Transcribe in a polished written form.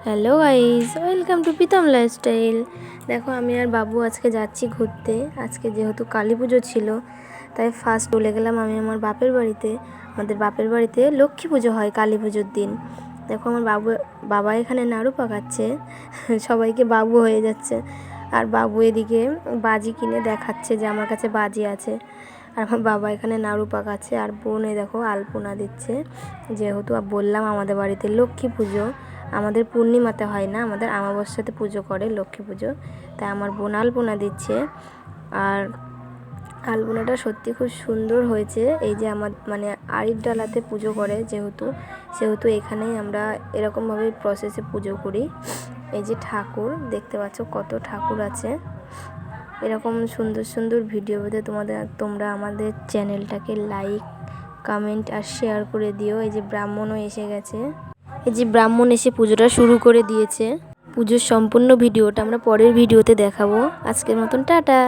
Hello guys, welcome to Pritam lifestyle. দেখো আমি আর বাবু আজকে যাচ্ছি ঘুরতে। আজকে যেহেতু কালী পুজো ছিল, তাই ফার্স্ট চলে গেলাম আমি আমার বাপের বাড়িতে। আমাদের বাপের বাড়িতে লক্ষ্মী পুজো হয় কালী পুজোর দিন। দেখো আমার বাবা এখানে নাড়ু পাকাচ্ছে, সবাইকে বাবু হয়ে যাচ্ছে। আর বাবু এদিকে বাজি কিনে দেখাচ্ছে যে আমার কাছে বাজি আছে। আর আমার বাবা এখানে নাড়ু পাকাচ্ছে, আর বোনে দেখো আলপনা দিচ্ছে। যেহেতু বললাম আমাদের বাড়িতে লক্ষ্মী পুজো, আমাদের পূর্ণিমাতে হয় না, আমাদের অমাবস্যাতে পুজো করে লক্ষ্মী পুজো, তাই আমার বোন আলপনা দিচ্ছে। আর আলপনাটা সত্যি খুব সুন্দর হয়েছে। এই যে আমার মানে আরিফ ডালাতে পুজো করে সেহেতু এখানেই আমরা এরকমভাবে প্রসেসে পুজো করি। এই যে ঠাকুর দেখতে পাচ্ছ, কত ঠাকুর আছে। এরকম সুন্দর সুন্দর ভিডিও পেতে তোমরা আমাদের চ্যানেলটাকে লাইক, কমেন্ট আর শেয়ার করে দিও। এই যে ব্রাহ্মণও এসে গেছে, এই যে ব্রাহ্মণ এসে পুজোটা শুরু করে দিয়েছে। পুজোর সম্পূর্ণ ভিডিওটা আমরা পরের ভিডিওতে দেখাবো। আজকের মতন টাটা।